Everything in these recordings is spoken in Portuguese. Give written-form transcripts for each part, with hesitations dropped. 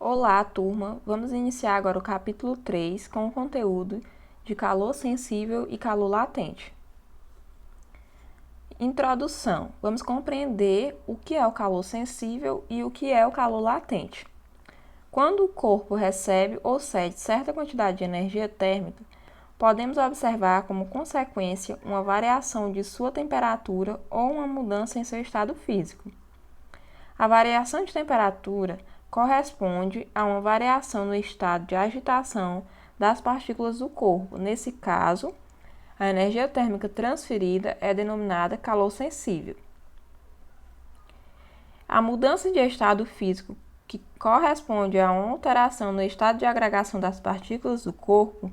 Olá, turma! Vamos iniciar agora o capítulo 3 com o conteúdo de calor sensível e calor latente. Introdução. Vamos compreender o que é o calor sensível e o que é o calor latente. Quando o corpo recebe ou cede certa quantidade de energia térmica, podemos observar como consequência uma variação de sua temperatura ou uma mudança em seu estado físico. A variação de temperatura corresponde a uma variação no estado de agitação das partículas do corpo. Nesse caso, a energia térmica transferida é denominada calor sensível. A mudança de estado físico, que corresponde a uma alteração no estado de agregação das partículas do corpo,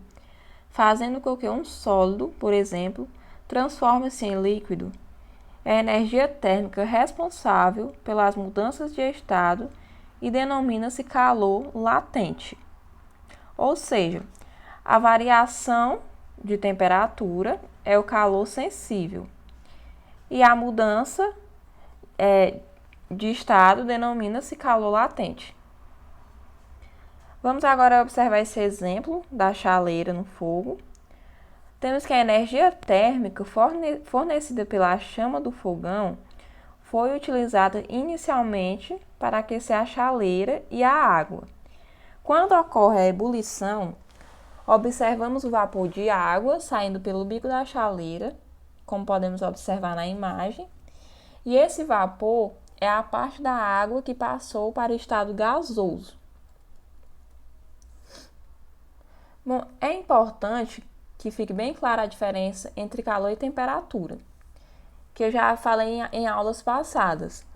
fazendo com que um sólido, por exemplo, transforme-se em líquido, é a energia térmica responsável pelas mudanças de estado e denomina-se calor latente. Ou seja, a variação de temperatura é o calor sensível e a mudança de estado denomina-se calor latente. Vamos agora observar esse exemplo da chaleira no fogo. Temos que a energia térmica fornecida pela chama do fogão foi utilizada inicialmente para aquecer a chaleira e a água. Quando ocorre a ebulição, observamos o vapor de água saindo pelo bico da chaleira, como podemos observar na imagem, e esse vapor é a parte da água que passou para o estado gasoso. Bom, é importante que fique bem clara a diferença entre calor e temperatura, que eu já falei em aulas passadas,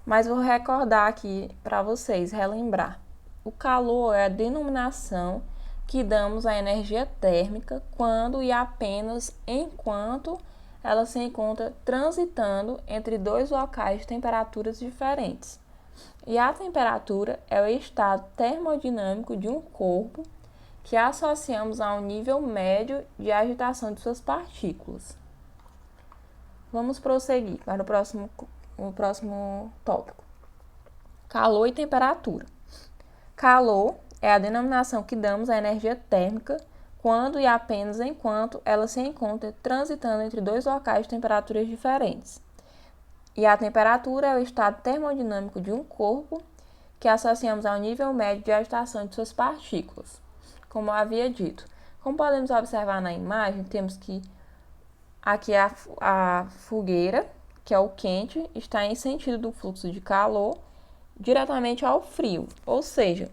mas vou recordar aqui para vocês, relembrar. O calor é a denominação que damos à energia térmica quando e apenas enquanto ela se encontra transitando entre dois locais de temperaturas diferentes. E a temperatura é o estado termodinâmico de um corpo que associamos a um nível médio de agitação de suas partículas. Vamos prosseguir para o próximo tópico. Calor e temperatura. Calor é a denominação que damos à energia térmica quando e apenas enquanto ela se encontra transitando entre dois locais de temperaturas diferentes. E a temperatura é o estado termodinâmico de um corpo que associamos ao nível médio de agitação de suas partículas. Como eu havia dito. Como podemos observar na imagem, temos que aqui a fogueira, que é o quente, está em sentido do fluxo de calor diretamente ao frio, ou seja,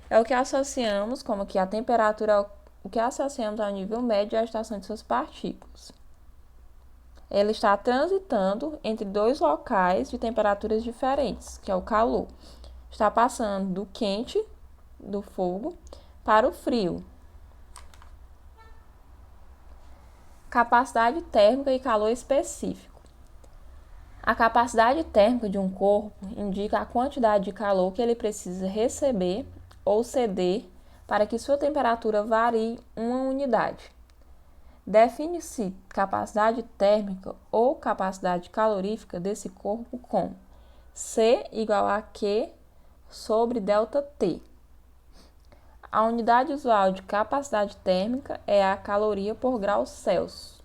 é o que associamos, como que a temperatura é o que associamos ao nível médio de agitação de suas partículas. Ela está transitando entre dois locais de temperaturas diferentes, que é o calor. Está passando do quente, do fogo, para o frio. Capacidade térmica e calor específico. A capacidade térmica de um corpo indica a quantidade de calor que ele precisa receber ou ceder para que sua temperatura varie uma unidade. Define-se capacidade térmica ou capacidade calorífica desse corpo como C igual a Q sobre ΔT. A unidade usual de capacidade térmica é a caloria por grau Celsius,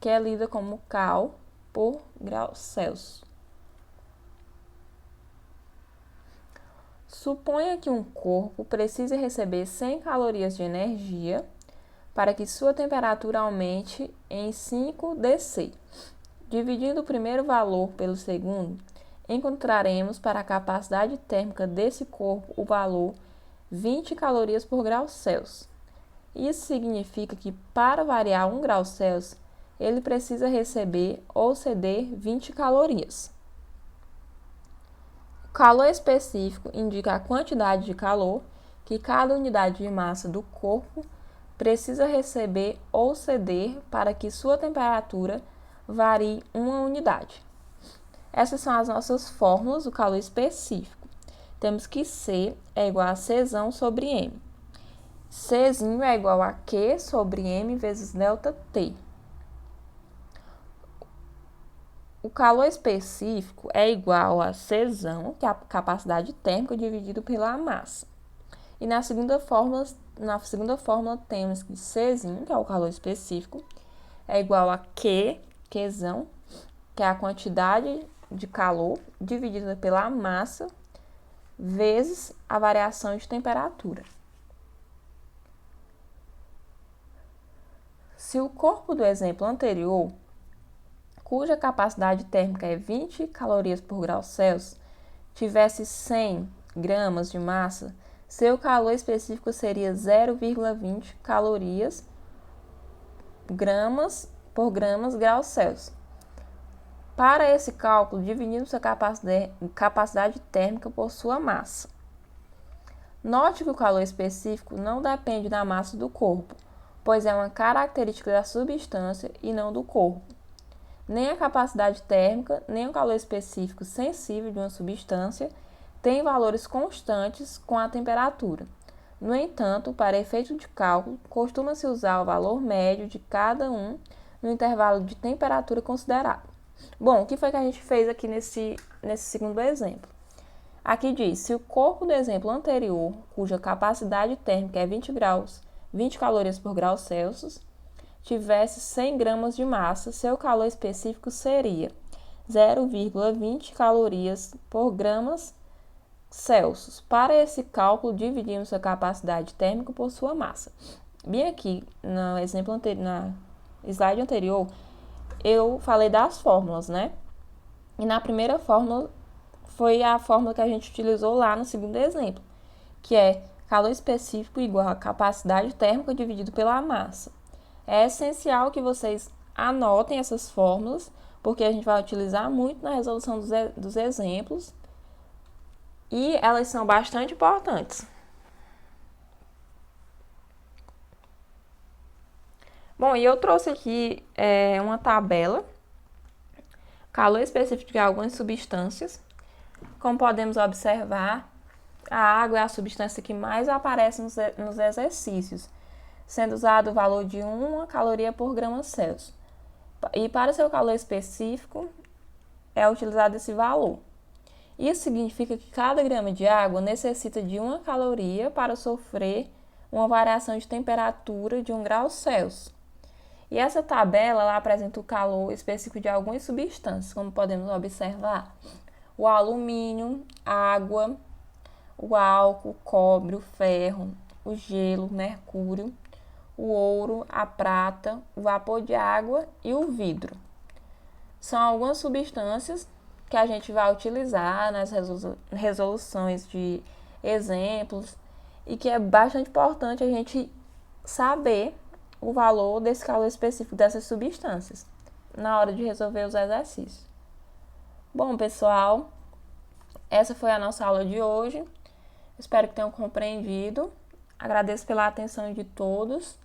que é lida como cal por grau Celsius. Suponha que um corpo precise receber 100 calorias de energia para que sua temperatura aumente em 5 dC. Dividindo o primeiro valor pelo segundo, encontraremos para a capacidade térmica desse corpo o valor 20 calorias por grau Celsius. Isso significa que, para variar 1 grau Celsius, ele precisa receber ou ceder 20 calorias. O calor específico indica a quantidade de calor que cada unidade de massa do corpo precisa receber ou ceder para que sua temperatura varie uma unidade. Essas são as nossas fórmulas do calor específico. Temos que C é igual a Czão sobre M. Czinho é igual a Q sobre M vezes ΔT. O calor específico é igual a Czão, que é a capacidade térmica, dividido pela massa. E na segunda fórmula temos que Czinho, que é o calor específico, é igual a Qzão, que é a quantidade de calor dividida pela massa, vezes a variação de temperatura. Se o corpo do exemplo anterior, cuja capacidade térmica é 20 calorias por grau Celsius, tivesse 100 gramas de massa, seu calor específico seria 0,20 calorias por gramas grau Celsius. Para esse cálculo, dividimos a capacidade térmica por sua massa. Note que o calor específico não depende da massa do corpo, pois é uma característica da substância e não do corpo. Nem a capacidade térmica, nem o calor específico sensível de uma substância têm valores constantes com a temperatura. No entanto, para efeito de cálculo, costuma-se usar o valor médio de cada um no intervalo de temperatura considerado. Bom, o que foi que a gente fez aqui nesse segundo exemplo? Aqui diz, se o corpo do exemplo anterior, cuja capacidade térmica é 20 calorias por grau Celsius, tivesse 100 gramas de massa, seu calor específico seria 0,20 calorias por gramas Celsius. Para esse cálculo, dividimos a capacidade térmica por sua massa. Bem aqui, no exemplo anterior, na slide anterior, eu falei das fórmulas, né? E na primeira fórmula foi a fórmula que a gente utilizou lá no segundo exemplo, que é calor específico igual a capacidade térmica dividido pela massa. É essencial que vocês anotem essas fórmulas, porque a gente vai utilizar muito na resolução dos exemplos e elas são bastante importantes. Bom, e eu trouxe aqui uma tabela, calor específico de algumas substâncias. Como podemos observar, a água é a substância que mais aparece nos exercícios, sendo usado o valor de 1 caloria por grama Celsius. E para seu calor específico, é utilizado esse valor. Isso significa que cada grama de água necessita de 1 caloria para sofrer uma variação de temperatura de 1 grau Celsius. E essa tabela ela apresenta o calor específico de algumas substâncias, como podemos observar, o alumínio, água, o álcool, o cobre, o ferro, o gelo, o mercúrio, o ouro, a prata, o vapor de água e o vidro. São algumas substâncias que a gente vai utilizar nas resoluções de exemplos e que é bastante importante a gente saber o valor desse calor específico dessas substâncias na hora de resolver os exercícios. Bom, pessoal, essa foi a nossa aula de hoje. Espero que tenham compreendido. Agradeço pela atenção de todos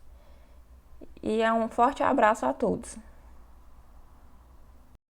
e um forte abraço a todos.